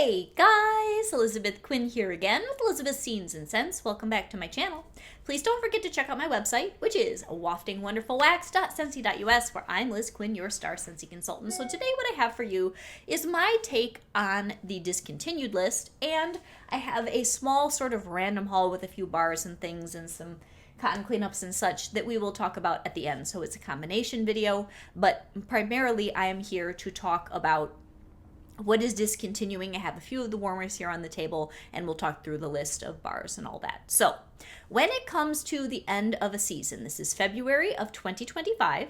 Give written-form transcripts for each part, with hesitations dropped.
Hey guys, Elizabeth Quinn here again with Elizabeth's Scenes and Scents. Welcome back to my channel. Please don't forget to check out my website, which is waftingwonderfulwax.scentsy.us, where I'm Liz Quinn, your star Scentsy consultant. So today what I have for you is my take on the discontinued list, and I have a small sort of random haul with a few bars and things and some cotton cleanups and such that we will talk about at the end. So it's a combination video, but primarily I am here to talk about what is discontinuing. I have a few of the warmers here on the table, and we'll talk through the list of bars and all that. So when it comes to the end of a season, this is February of 2025,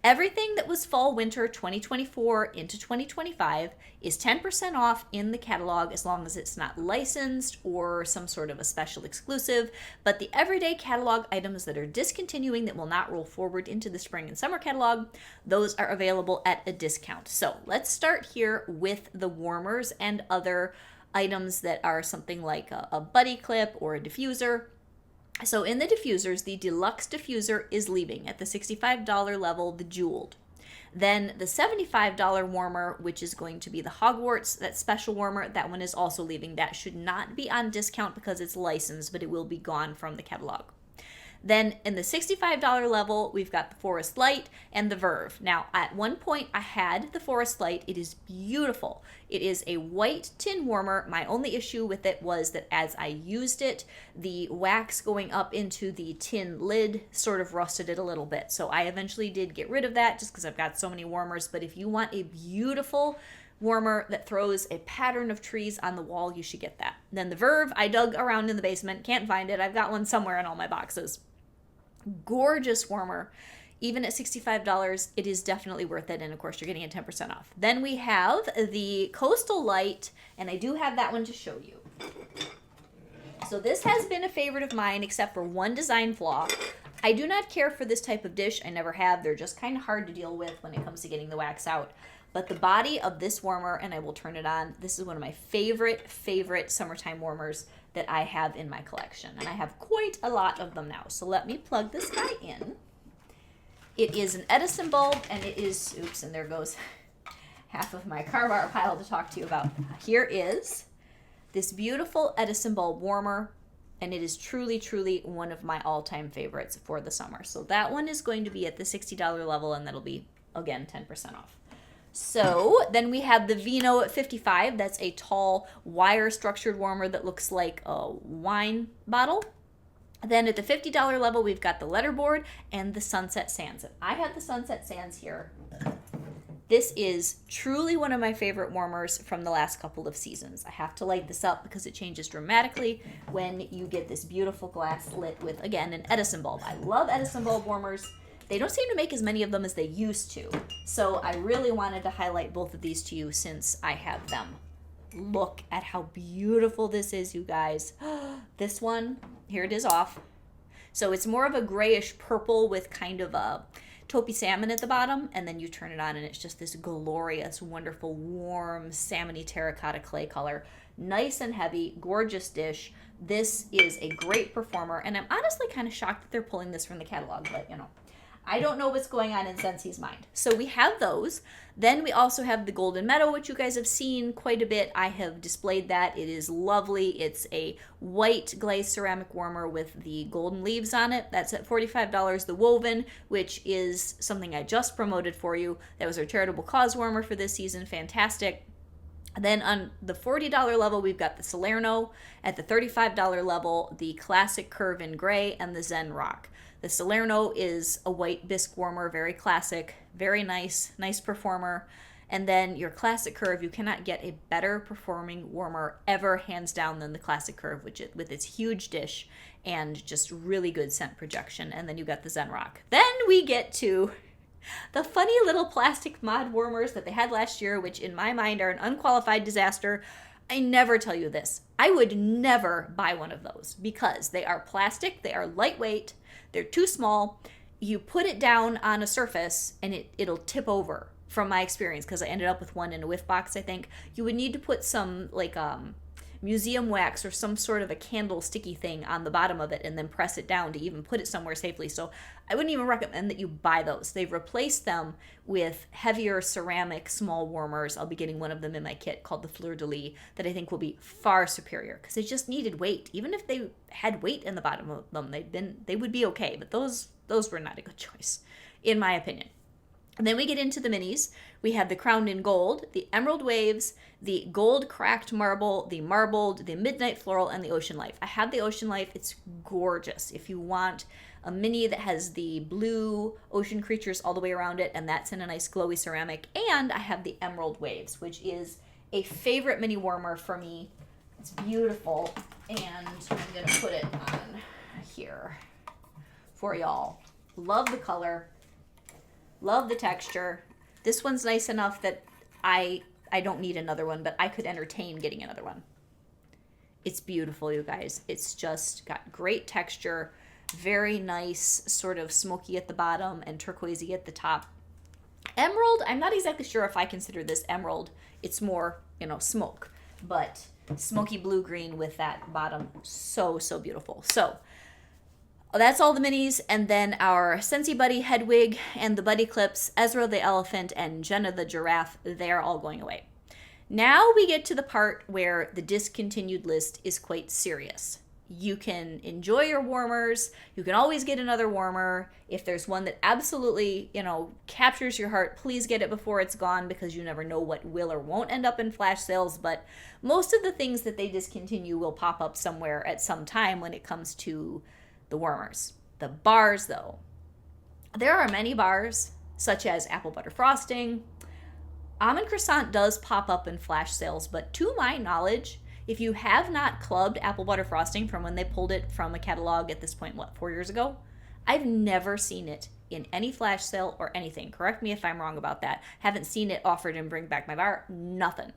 everything that was fall winter 2024 into 2025 is 10% off in the catalog, as long as it's not licensed or some sort of a special exclusive. But the everyday catalog items that are discontinuing, that will not roll forward into the spring and summer catalog, those are available at a discount. So let's start here with the warmers and other items that are something like a buddy clip or a diffuser. So in the diffusers, the deluxe diffuser is leaving at the $65 level, the jeweled. Then the $75 warmer, which is going to be the Hogwarts, that special warmer, that one is also leaving. That should not be on discount because it's licensed, but it will be gone from the catalog. Then in the $65 level, we've got the Forest Light and the Verve. Now, at one point, I had the Forest Light. It is beautiful. It is a white tin warmer. My only issue with it was that as I used it, the wax going up into the tin lid sort of rusted it a little bit. So I eventually did get rid of that just because I've got so many warmers. But if you want a beautiful warmer that throws a pattern of trees on the wall, you should get that. Then the Verve, I dug around in the basement. Can't find it. I've got one somewhere in all my boxes. Gorgeous warmer. Even at $65, it is definitely worth it, and of course you're getting it 10% off. Then we have the Coastal Light, and I do have that one to show you. So this has been a favorite of mine, except for one design flaw. I do not care for this type of dish. I never have. They're just kind of hard to deal with when it comes to getting the wax out. But the body of this warmer, and I will turn it on, this is one of my favorite summertime warmers that I have in my collection. And I have quite a lot of them now. So let me plug this guy in. It is an Edison bulb, and it is, oops, and there goes half of my car bar pile to talk to you about. Here is this beautiful Edison bulb warmer, and it is truly one of my all-time favorites for the summer. So that one is going to be at the $60 level, and that'll be, again, 10% off. So then we have the Vino at $55. That's a tall wire structured warmer that looks like a wine bottle. Then at the $50 level, we've got the letterboard and the Sunset Sands. I have the Sunset Sands here. This is truly one of my favorite warmers from the last couple of seasons. I have to light this up because it changes dramatically when you get this beautiful glass lit with, again, an Edison bulb. I love Edison bulb warmers. They don't seem to make as many of them as they used to. So I really wanted to highlight both of these to you since I have them. Look at how beautiful this is, you guys. This one, here it is off. So it's more of a grayish purple with kind of a taupey salmon at the bottom, and then you turn it on and it's just this glorious, wonderful, warm, salmony terracotta clay color. Nice and heavy, gorgeous dish. This is a great performer, and I'm honestly kind of shocked that they're pulling this from the catalog, but you know. I don't know what's going on in Scentsy's mind. So we have those. Then we also have the Golden Meadow, which you guys have seen quite a bit. I have displayed that. It is lovely. It's a white glazed ceramic warmer with the golden leaves on it. That's at $45. The Woven, which is something I just promoted for you. That was our charitable cause warmer for this season. Fantastic. Then on the $40 level, we've got the Salerno. At the $35 level, the Classic Curve in Gray and the Zen Rock. The Salerno is a white bisque warmer, very classic, very nice performer. And then your Classic Curve, you cannot get a better performing warmer ever, hands down, than the Classic Curve, which with its huge dish and just really good scent projection. And then you got the Zen Rock. Then we get to the funny little plastic mod warmers that they had last year, which in my mind are an unqualified disaster. I never tell you this. I would never buy one of those because they are plastic, they are lightweight, they're too small. You put it down on a surface and it'll tip over, from my experience, because I ended up with one in a whiff box, I think. You would need to put some museum wax or some sort of a candle sticky thing on the bottom of it and then press it down to even put it somewhere safely. So I wouldn't even recommend that you buy those. They've replaced them with heavier ceramic small warmers. I'll be getting one of them in my kit called the Fleur de Lis that I think will be far superior because they just needed weight. Even if they had weight in the bottom of them, they would be okay. But those were not a good choice, in my opinion. And then we get into the minis. We have the Crowned in Gold, the Emerald Waves, the Gold Cracked Marble, the Marbled, the Midnight Floral, and the Ocean Life. I have the Ocean Life. It's gorgeous. If you want a mini that has the blue ocean creatures all the way around it, and that's in a nice glowy ceramic. And I have the Emerald Waves, which is a favorite mini warmer for me. It's beautiful, and I'm going to put it on here for y'all. Love the color. Love the texture. This one's nice enough that I don't need another one, but I could entertain getting another one. It's beautiful, you guys. It's just got great texture, very nice, sort of smoky at the bottom and turquoisey at the top. Emerald, I'm not exactly sure if I consider this emerald. It's more, smoke, but smoky blue-green with that bottom. So, so beautiful. So, that's all the minis, and then our Scentsy Buddy Hedwig and the Buddy Clips, Ezra the Elephant, and Jenna the Giraffe, they're all going away. Now we get to the part where the discontinued list is quite serious. You can enjoy your warmers. You can always get another warmer. If there's one that absolutely, captures your heart, please get it before it's gone because you never know what will or won't end up in flash sales. But most of the things that they discontinue will pop up somewhere at some time when it comes to the warmers. The bars, though. There are many bars, such as apple butter frosting. Almond croissant does pop up in flash sales, but to my knowledge, if you have not clubbed apple butter frosting from when they pulled it from a catalog at this point, 4 years ago? I've never seen it in any flash sale or anything. Correct me if I'm wrong about that. Haven't seen it offered in Bring Back My Bar. Nothing.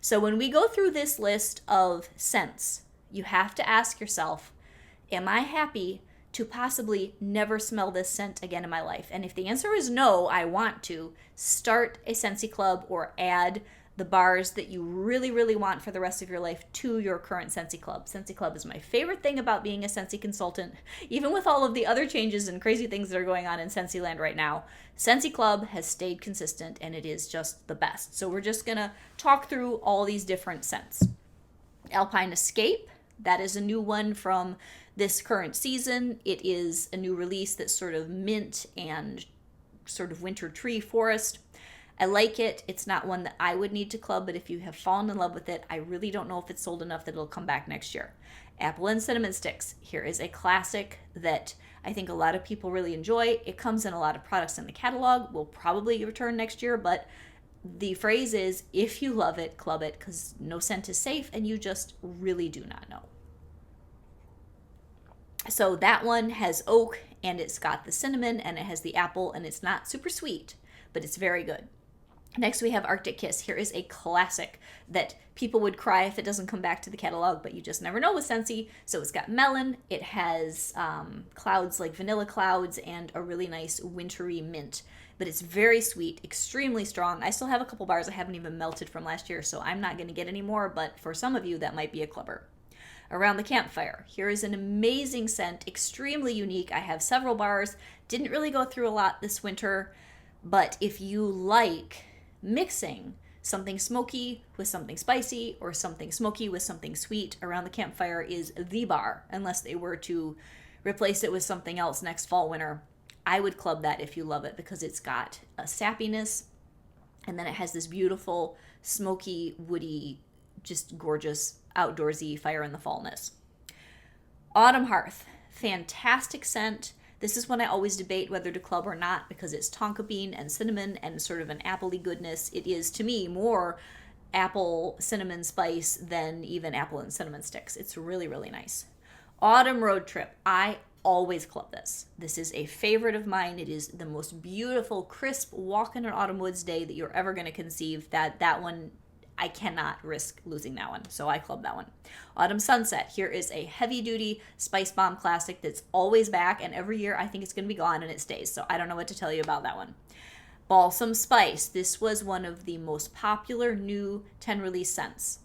So when we go through this list of scents, you have to ask yourself, am I happy to possibly never smell this scent again in my life? And if the answer is no, I want to, start a Scentsy Club or add the bars that you really, really want for the rest of your life to your current Scentsy Club. Scentsy Club is my favorite thing about being a Scentsy consultant. Even with all of the other changes and crazy things that are going on in Scentsy land right now, Scentsy Club has stayed consistent and it is just the best. So we're just going to talk through all these different scents. Alpine Escape, that is a new one from this current season. It is a new release that's sort of mint and sort of winter tree forest. I like it. It's not one that I would need to club, but if you have fallen in love with it, I really don't know if it's sold enough that it'll come back next year. Apple and Cinnamon Sticks. Here is a classic that I think a lot of people really enjoy. It comes in a lot of products in the catalog. Will probably return next year, but the phrase is, if you love it, club it, because no scent is safe and you just really do not know. So that one has oak and it's got the cinnamon and it has the apple and it's not super sweet, but it's very good. Next we have Arctic Kiss. Here is a classic that people would cry if it doesn't come back to the catalog, but you just never know with Scentsy. So it's got melon, it has clouds like vanilla clouds and a really nice wintry mint, but it's very sweet, extremely strong. I still have a couple bars I haven't even melted from last year, so I'm not going to get any more, but for some of you that might be a clubber. Around the Campfire. Here is an amazing scent, extremely unique. I have several bars, didn't really go through a lot this winter, but if you like mixing something smoky with something spicy or something smoky with something sweet, Around the Campfire is the bar, unless they were to replace it with something else next fall, winter. I would club that if you love it because it's got a sappiness and then it has this beautiful, smoky, woody, just gorgeous, outdoorsy fire in the fallness. Autumn Hearth, fantastic scent. This is one I always debate whether to club or not because it's tonka bean and cinnamon and sort of an appley goodness. It is, to me, more apple cinnamon spice than even apple and cinnamon sticks. It's really, really nice. Autumn Road Trip. I always club this. This is a favorite of mine. It is the most beautiful, crisp walk in an autumn woods day that you're ever going to conceive. That one, I cannot risk losing that one, so I club that one. Autumn Sunset. Here is a heavy-duty Spice Bomb classic that's always back, and every year I think it's going to be gone, and it stays, so I don't know what to tell you about that one. Balsam Spice. This was one of the most popular new 10 release scents.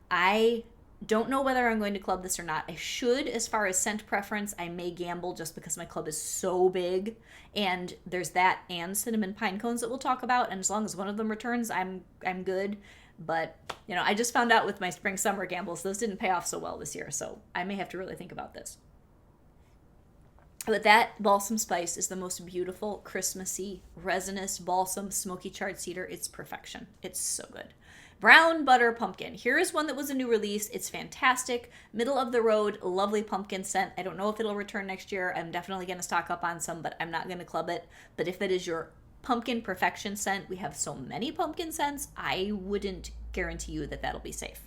I Don't know whether I'm going to club this or not. I should, as far as scent preference. I may gamble just because my club is so big. And there's that and cinnamon pine cones that we'll talk about. And as long as one of them returns, I'm good. But, I just found out with my spring summer gambles, those didn't pay off so well this year. So I may have to really think about this. But that balsam spice is the most beautiful, Christmassy, resinous, balsam, smoky charred cedar. It's perfection. It's so good. Brown butter pumpkin. Here is one that was a new release. It's fantastic. Middle of the road, lovely pumpkin scent. I don't know if it'll return next year. I'm definitely going to stock up on some, but I'm not going to club it. But if that is your pumpkin perfection scent, we have so many pumpkin scents, I wouldn't guarantee you that that'll be safe.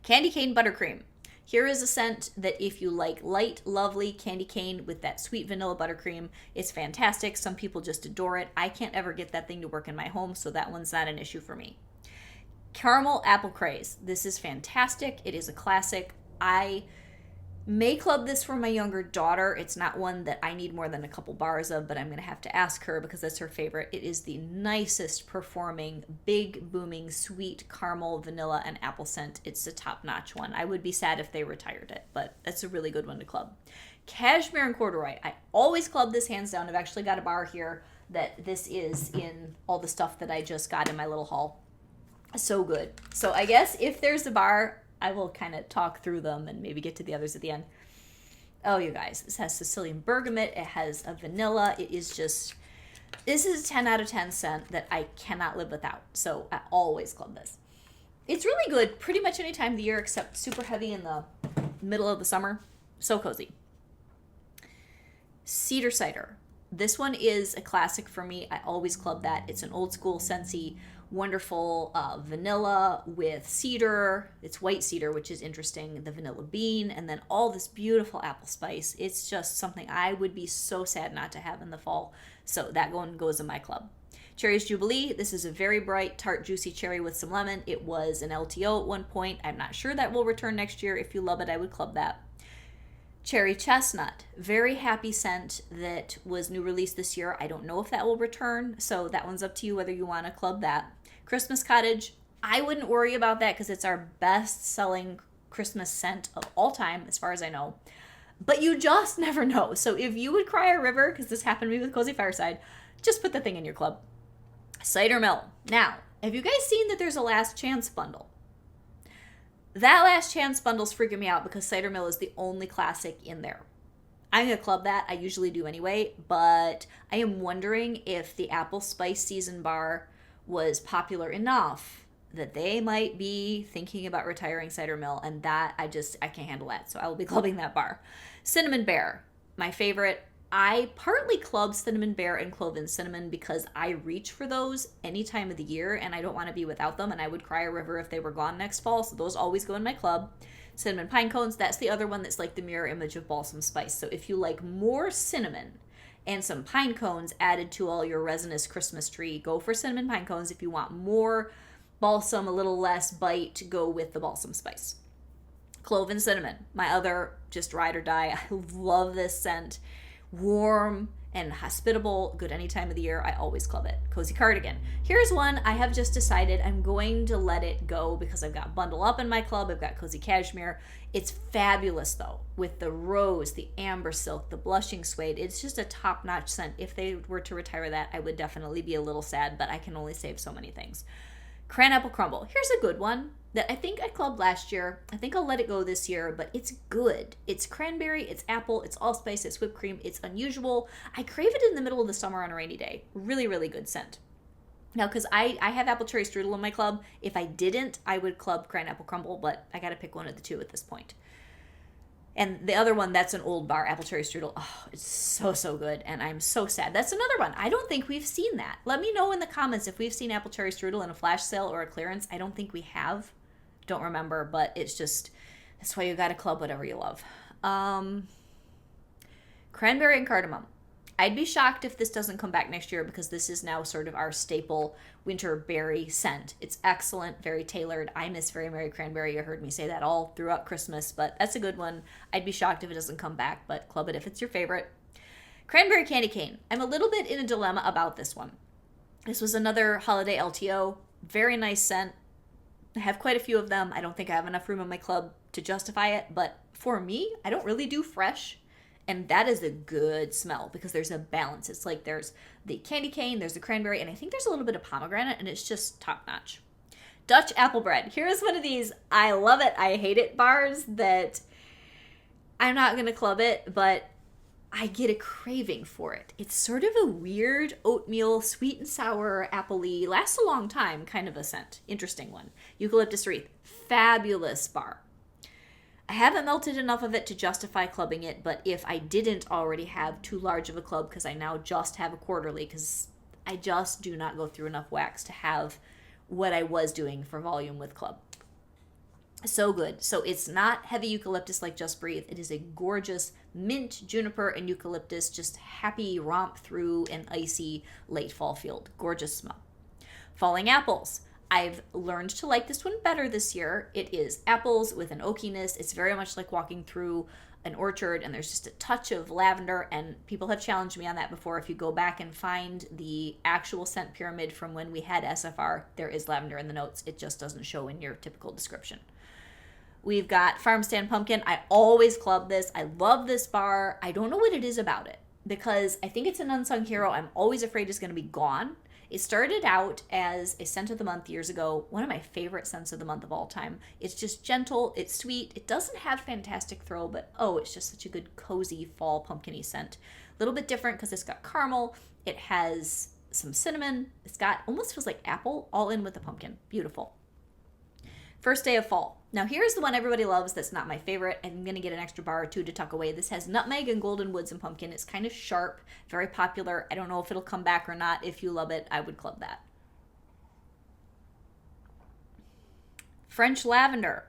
Candy cane buttercream. Here is a scent that if you like light, lovely candy cane with that sweet vanilla buttercream, it's fantastic. Some people just adore it. I can't ever get that thing to work in my home, so that one's not an issue for me. Caramel apple craze. This is fantastic. It is a classic. I may club this for my younger daughter. It's not one that I need more than a couple bars of, but I'm going to have to ask her because that's her favorite. It is the nicest performing, big, booming, sweet caramel, vanilla, and apple scent. It's a top-notch one. I would be sad if they retired it, but that's a really good one to club. Cashmere and corduroy. I always club this hands down. I've actually got a bar here that this is in all the stuff that I just got in my little haul. So good. So I guess if there's a bar, I will kind of talk through them and maybe get to the others at the end. Oh, you guys, this has Sicilian bergamot. It has a vanilla. This is a 10 out of 10 scent that I cannot live without. So I always club this. It's really good pretty much any time of the year except super heavy in the middle of the summer. So cozy. Cedar cider. This one is a classic for me. I always club that. It's an old school scentsy, wonderful vanilla with cedar. It's white cedar, which is interesting. The vanilla bean, and then all this beautiful apple spice. It's just something I would be so sad not to have in the fall. So that one goes in my club. Cherries Jubilee. This is a very bright, tart, juicy cherry with some lemon. It was an LTO at one point. I'm not sure that will return next year. If you love it, I would club that. Cherry Chestnut, very happy scent that was new release this year. I don't know if that will return, so that one's up to you whether you want to club that. Christmas Cottage, I wouldn't worry about that because it's our best-selling Christmas scent of all time, as far as I know. But you just never know. So if you would cry a river, because this happened to me with Cozy Fireside, just put the thing in your club. Cider Mill. Now, have you guys seen that there's a Last Chance bundle? That Last Chance bundle's freaking me out because Cider Mill is the only classic in there. I'm going to club that. I usually do anyway, but I am wondering if the Apple Spice Season Bar was popular enough that they might be thinking about retiring Cider Mill, and that I can't handle that, so I will be clubbing that bar. Cinnamon Bear, my favorite. I partly club Cinnamon Bear and Cloven Cinnamon because I reach for those any time of the year and I don't want to be without them, and I would cry a river if they were gone next fall, so those always go in my club. Cinnamon Pine Cones, that's the other one that's like the mirror image of balsam spice. So if you like more cinnamon and some pine cones added to all your resinous Christmas tree, go for cinnamon pine cones. If you want more balsam, a little less bite, go with the balsam spice. Cloven Cinnamon, my other just ride or die. I love this scent. Warm and hospitable, good any time of the year. I always club it. Cozy Cardigan. Here's one I have just decided I'm going to let it go because I've got Bundle Up in my club. I've got Cozy Cashmere. It's fabulous though, with the rose, the amber silk, the blushing suede. It's just a top-notch scent. If they were to retire that, I would definitely be a little sad, but I can only save so many things. Cran-Apple Crumble. Here's a good one that I think I clubbed last year. I think I'll let it go this year, but it's good. It's cranberry, it's apple, it's allspice, it's whipped cream. It's unusual. I crave it in the middle of the summer on a rainy day. Really, really good scent. Now, because I have apple cherry strudel in my club. If I didn't, I would club Cran-Apple Crumble, but I got to pick one of the two at this point. And the other one, that's an old bar, apple cherry strudel. Oh, it's so, so good, and I'm so sad. That's another one. I don't think we've seen that. Let me know in the comments if we've seen apple cherry strudel in a flash sale or a clearance. I don't think we have. Don't remember, but it's just, that's why you got to club whatever you love. Cranberry and cardamom. I'd be shocked if this doesn't come back next year because this is now sort of our staple winter berry scent. It's excellent, very tailored. I miss Very Merry Cranberry. You heard me say that all throughout Christmas, but that's a good one. I'd be shocked if it doesn't come back, but club it if it's your favorite. Cranberry Candy Cane. I'm a little bit in a dilemma about this one. This was another holiday LTO. Very nice scent. I have quite a few of them. I don't think I have enough room in my club to justify it, but for me, I don't really do fresh. And that is a good smell because there's a balance. It's like there's the candy cane, there's the cranberry, and I think there's a little bit of pomegranate, and it's just top notch. Dutch apple bread. Here's one of these I love it, I hate it bars that I'm not going to club it, but I get a craving for it. It's sort of a weird oatmeal, sweet and sour, appley, lasts a long time kind of a scent. Interesting one. Eucalyptus wreath. Fabulous bar. I haven't melted enough of it to justify clubbing it, but if I didn't already have too large of a club, because I now just have a quarterly, because I just do not go through enough wax to have what I was doing for volume with club. So good. So it's not heavy eucalyptus like Just Breathe. It is a gorgeous mint, juniper, and eucalyptus, just happy romp through an icy late fall field. Gorgeous smell. Falling apples. I've learned to like this one better this year. It is apples with an oakiness. It's very much like walking through an orchard, and there's just a touch of lavender, and people have challenged me on that before. If you go back and find the actual scent pyramid from when we had SFR, there is lavender in the notes. It just doesn't show in your typical description. We've got Farm Stand Pumpkin. I always club this. I love this bar. I don't know what it is about it because I think it's an unsung hero. I'm always afraid it's going to be gone. It started out as a scent of the month years ago, one of my favorite scents of the month of all time. It's just gentle, it's sweet, it doesn't have fantastic throw, but it's just such a good cozy fall pumpkin-y scent. A little bit different because it's got caramel, it has some cinnamon, it's got, almost feels like apple, all in with the pumpkin. Beautiful. First day of fall. Now here's the one everybody loves that's not my favorite. I'm going to get an extra bar or two to tuck away. This has nutmeg and golden woods and pumpkin. It's kind of sharp, very popular. I don't know if it'll come back or not. If you love it, I would club that. French lavender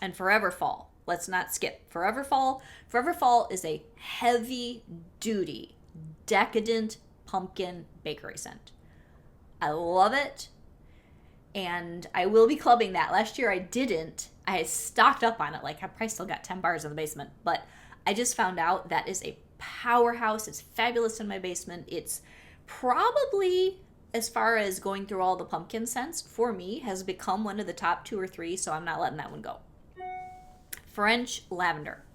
and Forever Fall. Let's not skip Forever Fall. Forever Fall is a heavy duty, decadent pumpkin bakery scent. I love it. And I will be clubbing that. Last year I didn't. I stocked up on it. Like, I probably still got 10 bars in the basement. But I just found out that is a powerhouse. It's fabulous in my basement. It's probably, as far as going through all the pumpkin scents, for me, has become one of the top 2 or 3. So I'm not letting that one go. French lavender.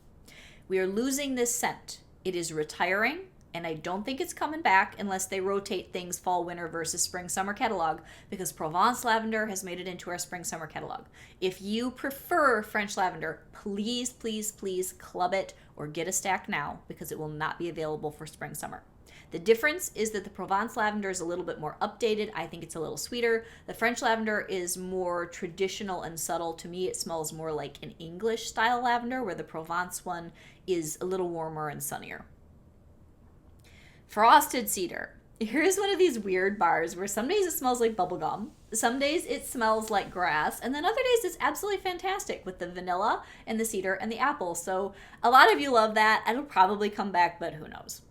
We are losing this scent. It is retiring. And I don't think it's coming back unless they rotate things fall, winter versus spring, summer catalog, because Provence lavender has made it into our spring, summer catalog. If you prefer French lavender, please, please, please club it or get a stack now because it will not be available for spring, summer. The difference is that the Provence lavender is a little bit more updated. I think it's a little sweeter. The French lavender is more traditional and subtle. To me, it smells more like an English style lavender, where the Provence one is a little warmer and sunnier. Frosted cedar. Here's one of these weird bars where some days it smells like bubblegum, some days it smells like grass, and then other days it's absolutely fantastic with the vanilla and the cedar and the apple. So a lot of you love that. It'll probably come back, but who knows.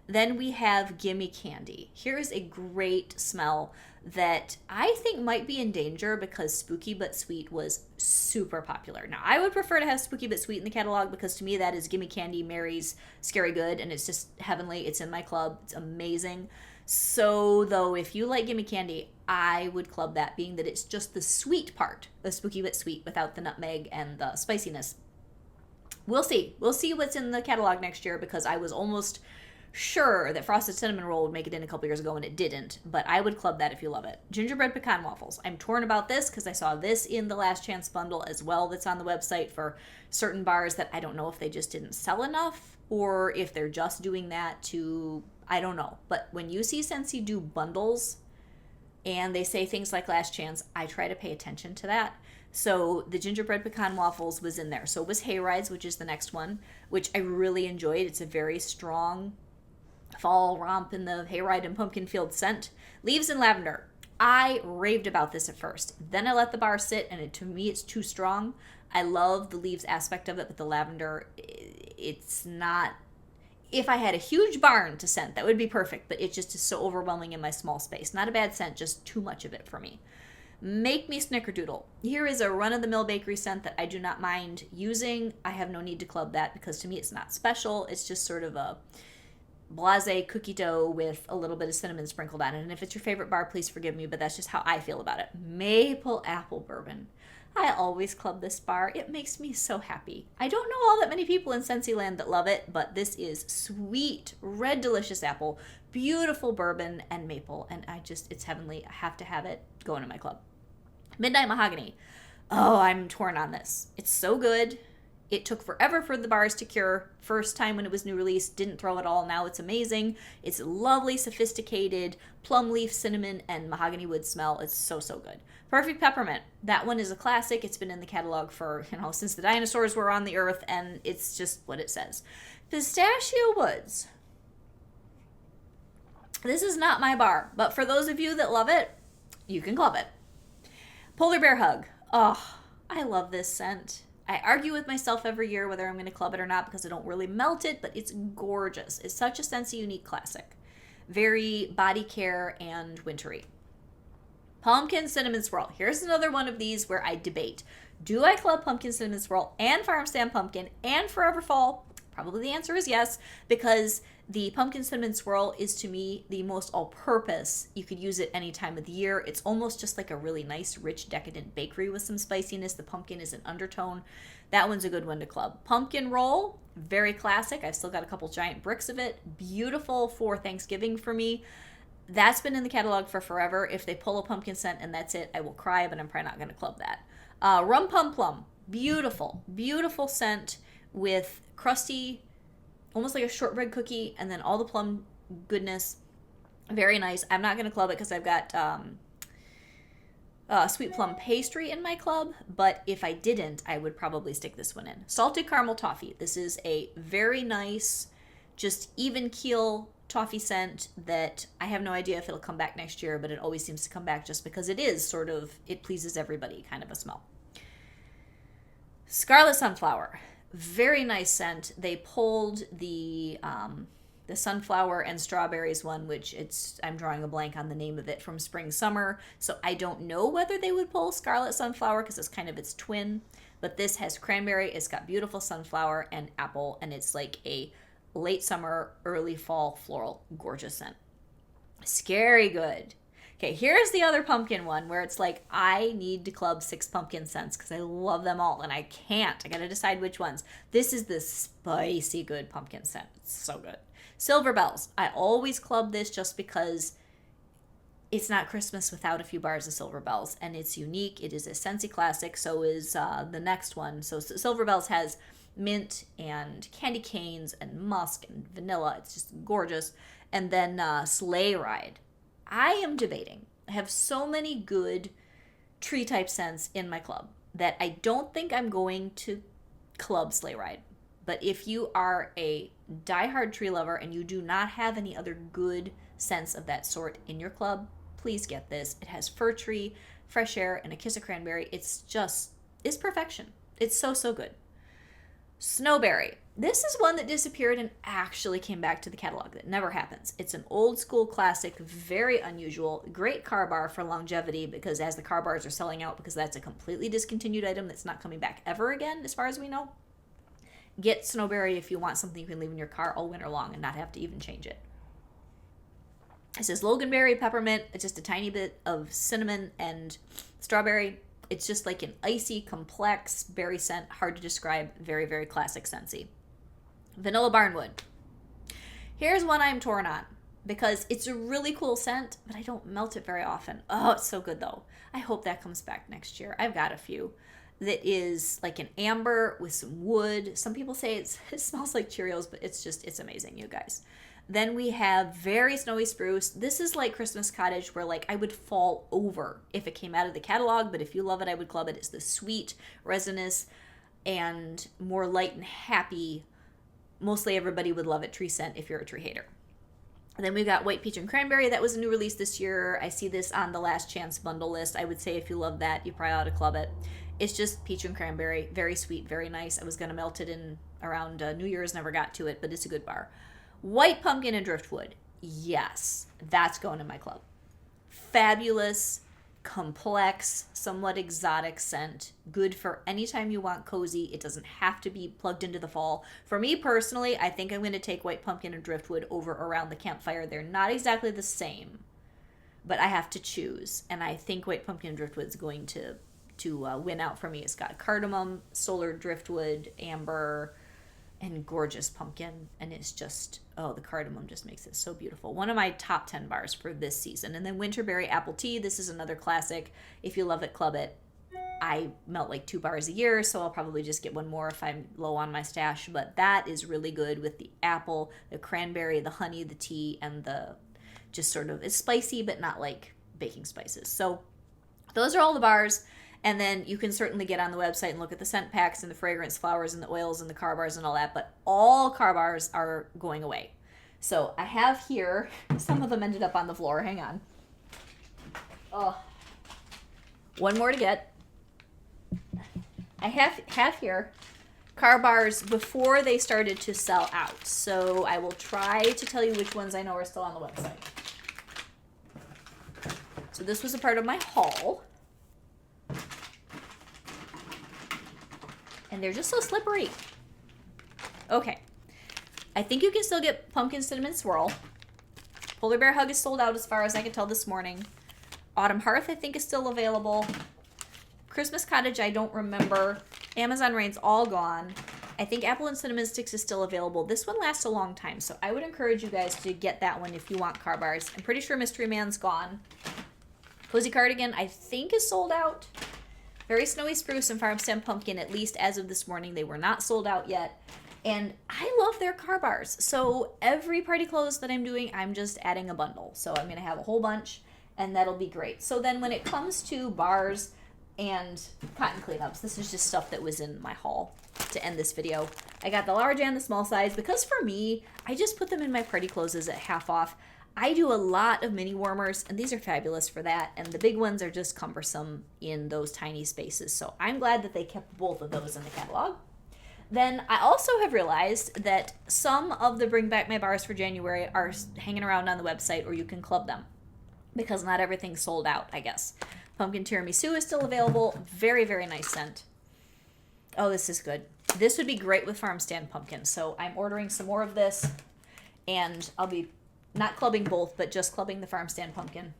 Then we have Gimme Candy. Here's a great smell that I think might be in danger because Spooky But Sweet was super popular. Now, I would prefer to have Spooky But Sweet in the catalog because to me that is Gimme Candy marries Scary Good, and it's just heavenly. It's in my club. It's amazing. So, though, if you like Gimme Candy, I would club that, being that it's just the sweet part of Spooky But Sweet without the nutmeg and the spiciness. We'll see. We'll see what's in the catalog next year because I was almost sure that Frosted Cinnamon Roll would make it in a couple years ago and it didn't, but I would club that if you love it. Gingerbread Pecan Waffles. I'm torn about this because I saw this in the Last Chance bundle as well that's on the website for certain bars that I don't know if they just didn't sell enough or if they're just doing that to, I don't know. But when you see Scentsy do bundles and they say things like Last Chance, I try to pay attention to that. So the Gingerbread Pecan Waffles was in there. So was Hayrides, which is the next one, which I really enjoyed. It's a very strong fall romp in the hayride and pumpkin field scent. Leaves and lavender. I raved about this at first. Then I let the bar sit, and to me it's too strong. I love the leaves aspect of it, but the lavender, it's not. If I had a huge barn to scent, that would be perfect, but it just is so overwhelming in my small space. Not a bad scent, just too much of it for me. Make Me Snickerdoodle. Here is a run-of-the-mill bakery scent that I do not mind using. I have no need to club that because to me it's not special. It's just sort of a blasé cookie dough with a little bit of cinnamon sprinkled on it. And if it's your favorite bar, please forgive me, but that's just how I feel about it. Maple apple bourbon. I always club this bar. It makes me so happy. I don't know all that many people in Scentsy that love it, but this is sweet, red, delicious apple, beautiful bourbon and maple, and it's heavenly. I have to have it going in my club. Midnight Mahogany. Oh, I'm torn on this. It's so good. It took forever for the bars to cure. First time when it was new release, didn't throw it all. Now it's amazing. It's lovely, sophisticated, plum leaf, cinnamon, and mahogany wood smell. It's so, so good. Perfect Peppermint. That one is a classic. It's been in the catalog for, since the dinosaurs were on the earth, and it's just what it says. Pistachio Woods. This is not my bar, but for those of you that love it, you can club it. Polar Bear Hug. Oh, I love this scent. I argue with myself every year whether I'm going to club it or not because I don't really melt it, but it's gorgeous. It's such a Scentsy unique classic. Very body care and wintry. Pumpkin Cinnamon Swirl. Here's another one of these where I debate. Do I club Pumpkin Cinnamon Swirl and Farm Stand Pumpkin and Forever Fall? Probably the answer is yes, because the Pumpkin Cinnamon Swirl is to me the most all-purpose. You could use it any time of the year. It's almost just like a really nice, rich, decadent bakery with some spiciness. The pumpkin is an undertone. That one's a good one to club. Pumpkin Roll, very classic. I've still got a couple giant bricks of it. Beautiful for Thanksgiving for me. That's been in the catalog for forever. If they pull a pumpkin scent and that's it, I will cry, but I'm probably not going to club that. Rum Pum Plum, beautiful, beautiful scent with crusty, almost like a shortbread cookie, and then all the plum goodness. Very nice. I'm not going to club it because I've got sweet plum pastry in my club, but if I didn't, I would probably stick this one in. Salted Caramel Toffee. This is a very nice, just even keel toffee scent that I have no idea if it'll come back next year, but it always seems to come back just because it is sort of, it pleases everybody kind of a smell. Scarlet Sunflower. Very nice scent. They pulled the sunflower and strawberries one, which I'm drawing a blank on the name of it, from Spring Summer. So I don't know whether they would pull Scarlet Sunflower because it's kind of its twin. But this has cranberry. It's got beautiful sunflower and apple, and it's like a late summer, early fall floral, gorgeous scent. Scary Good. Okay, here's the other pumpkin one where it's like I need to club 6 pumpkin scents because I love them all and I can't. I gotta decide which ones. This is the Spicy Good pumpkin scent. It's so good. Silver Bells. I always club this just because it's not Christmas without a few bars of Silver Bells, and it's unique. It is a Scentsy classic. So is the next one. So Silver Bells has mint and candy canes and musk and vanilla. It's just gorgeous. And then Sleigh Ride. I am debating. I have so many good tree type scents in my club that I don't think I'm going to club Sleigh Ride. But if you are a diehard tree lover and you do not have any other good scents of that sort in your club, please get this. It has fir tree, fresh air, and a kiss of cranberry. It's perfection. It's so, so good. Snowberry. This is one that disappeared and actually came back to the catalog. That never happens. It's an old school classic, very unusual, great car bar for longevity because as the car bars are selling out, because that's a completely discontinued item that's not coming back ever again, as far as we know. Get Snowberry if you want something you can leave in your car all winter long and not have to even change it. It says Loganberry, peppermint, just a tiny bit of cinnamon and strawberry. It's just like an icy, complex berry scent, hard to describe, very, very classic Scentsy. Vanilla Barnwood. Here's one I'm torn on because it's a really cool scent, but I don't melt it very often. Oh, it's so good though. I hope that comes back next year. I've got a few. That is like an amber with some wood. Some people say it smells like Cheerios, but it's amazing, you guys. Then we have Very Snowy Spruce. This is like Christmas Cottage where like I would fall over if it came out of the catalog, but if you love it, I would club it. It's the sweet, resinous, and more light and happy, mostly everybody would love it tree scent if you're a tree hater. And then we've got White Peach and Cranberry. That was a new release this year. I see this on the Last Chance bundle list. I would say if you love that, you probably ought to club it. It's just peach and cranberry. Very sweet, very nice. I was going to melt it in around New Year's, never got to it, but it's a good bar. White Pumpkin and Driftwood. Yes, that's going in my club. Fabulous, complex, somewhat exotic scent. Good for anytime you want cozy. It doesn't have to be plugged into the fall. For me personally, I think I'm going to take White Pumpkin and Driftwood over Around the Campfire. They're not exactly the same, but I have to choose. And I think White Pumpkin and Driftwood is going to win out for me. It's got cardamom, solar driftwood, amber, and gorgeous pumpkin, and it's just, oh, the cardamom just makes it so beautiful. One of my top 10 bars for this season. And then winterberry apple tea. This is another classic. If you love it, club it. I melt like 2 bars a year, so I'll probably just get one more if I'm low on my stash. But that is really good with the apple, the cranberry, the honey, the tea, and the just sort of, it's spicy, but not like baking spices. So those are all the bars. And then you can certainly get on the website and look at the scent packs and the fragrance flowers and the oils and the car bars and all that. But all car bars are going away. So I have here, some of them ended up on the floor. Hang on. Oh, one more to get. I have here car bars before they started to sell out. So I will try to tell you which ones I know are still on the website. So this was a part of my haul. And they're just so slippery. Okay. I think you can still get pumpkin cinnamon swirl. Polar bear hug is sold out as far as I can tell this morning. Autumn hearth I think is still available. Christmas cottage I don't remember. Amazon rain's all gone. I think apple and cinnamon sticks is still available. This one lasts a long time, so I would encourage you guys to get that one if you want car bars. I'm pretty sure Mystery Man's gone. Cozy cardigan I think is sold out. Very Snowy Spruce and Farm Stand Pumpkin, at least as of this morning, they were not sold out yet. And I love their car bars. So every party close that I'm doing, I'm just adding a bundle. So I'm going to have a whole bunch, and that'll be great. So then when it comes to bars and cotton cleanups, this is just stuff that was in my haul to end this video. I got the large and the small size because for me, I just put them in my party closes at half off. I do a lot of mini warmers, and these are fabulous for that, and the big ones are just cumbersome in those tiny spaces, so I'm glad that they kept both of those in the catalog. Then I also have realized that some of the Bring Back My Bars for January are hanging around on the website, or you can club them, because not everything's sold out, I guess. Pumpkin Tiramisu is still available. Very, very nice scent. Oh, this is good. This would be great with Farm Stand Pumpkin, so I'm ordering some more of this, and I'll be not clubbing both, but just clubbing the Farm Stand Pumpkin.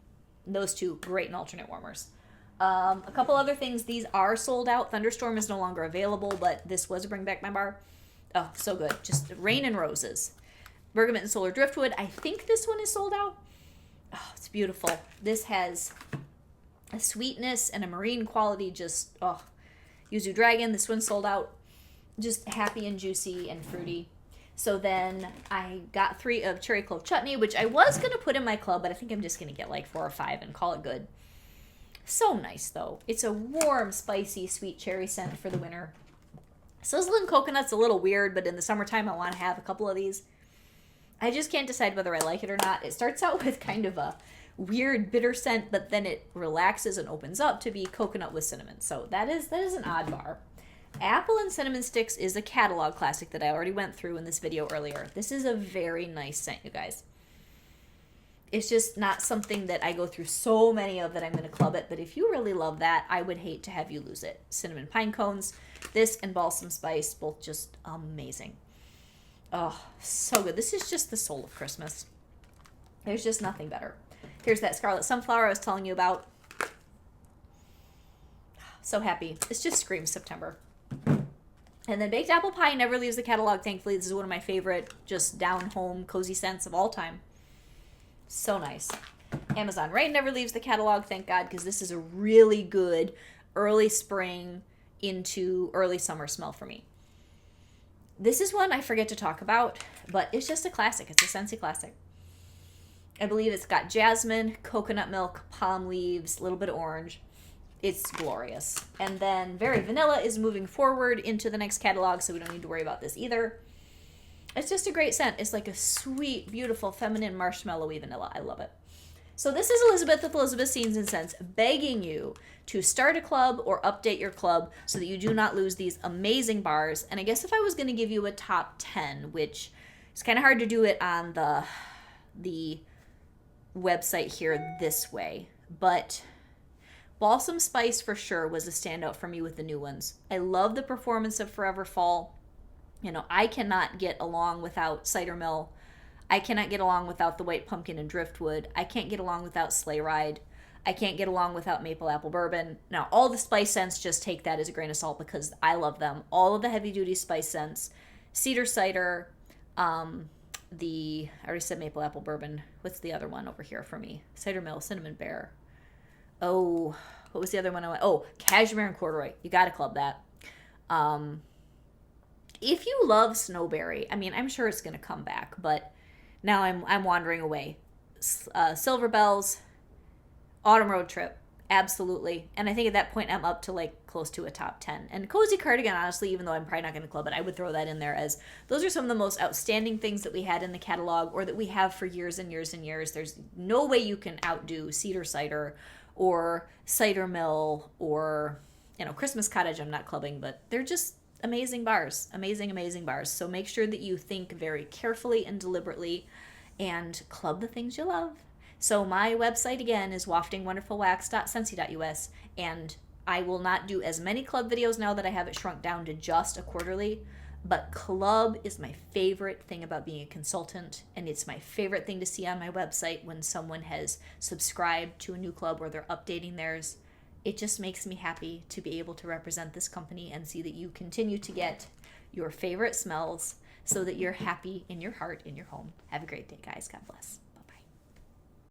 Those two, great in alternate warmers. A couple other things. These are sold out. Thunderstorm is no longer available, but this was a Bring Back My Bar. Oh, so good. Just Rain and Roses. Bergamot and Solar Driftwood. I think this one is sold out. Oh, it's beautiful. This has a sweetness and a marine quality. Just, oh. Yuzu Dragon. This one's sold out. Just happy and juicy and fruity. So then I got 3 of Cherry Clove Chutney, which I was going to put in my club, but I think I'm just going to get like 4 or 5 and call it good. So nice, though. It's a warm, spicy, sweet cherry scent for the winter. Sizzling coconut's a little weird, but in the summertime I want to have a couple of these. I just can't decide whether I like it or not. It starts out with kind of a weird bitter scent, but then it relaxes and opens up to be coconut with cinnamon. So that is an odd bar. Apple and Cinnamon Sticks is a catalog classic that I already went through in this video earlier. This is a very nice scent, you guys. It's just not something that I go through so many of that I'm going to club it, but if you really love that, I would hate to have you lose it. Cinnamon Pine Cones, this and Balsam Spice, both just amazing. Oh, so good. This is just the soul of Christmas. There's just nothing better. Here's that Scarlet Sunflower I was telling you about. So happy. It just screams September. And then Baked Apple Pie never leaves the catalog, thankfully. This is one of my favorite just down-home cozy scents of all time. So nice. Amazon Rain never leaves the catalog, thank God, because this is a really good early spring into early summer smell for me. This is one I forget to talk about, but it's just a classic. It's a Scentsy classic. I believe it's got jasmine, coconut milk, palm leaves, a little bit of orange. It's glorious. And then Very Vanilla is moving forward into the next catalog, so we don't need to worry about this either. It's just a great scent. It's like a sweet, beautiful, feminine, marshmallowy vanilla. I love it. So this is Elizabeth with Elizabeth Scenes and Scents begging you to start a club or update your club so that you do not lose these amazing bars. And I guess if I was going to give you a top 10, which is kind of hard to do it on the website here this way, but Balsam Spice for sure was a standout for me with the new ones. I love the performance of Forever Fall. You know, I cannot get along without Cider Mill. I cannot get along without the White Pumpkin and Driftwood. I can't get along without Sleigh Ride. I can't get along without maple apple bourbon. Now, all the spice scents, just take that as a grain of salt because I love them. All of the heavy duty spice scents, cedar cider, I already said maple apple bourbon. What's the other one over here for me? Cider mill, cinnamon bear. Oh, what was the other one I went? Oh, cashmere and corduroy. You got to club that. If you love snowberry, I mean, I'm sure it's going to come back, but now I'm wandering away. Silver bells, autumn road trip, absolutely. And I think at that point I'm up to like close to a top 10. And cozy cardigan, honestly, even though I'm probably not going to club it, I would throw that in there as those are some of the most outstanding things that we had in the catalog or that we have for years and years and years. There's no way you can outdo cedar cider or cider mill or, Christmas cottage. I'm not clubbing, but they're just amazing bars, amazing bars. So make sure that you think very carefully and deliberately and club the things you love. So my website again is waftingwonderfulwax.scentsy.us, and I will not do as many club videos now that I have it shrunk down to just a quarterly, but club is my favorite thing about being a consultant, and it's my favorite thing to see on my website when someone has subscribed to a new club or they're updating theirs. It just makes me happy to be able to represent this company and see that you continue to get your favorite smells so that you're happy in your heart, in your home. Have a great day, guys. God bless.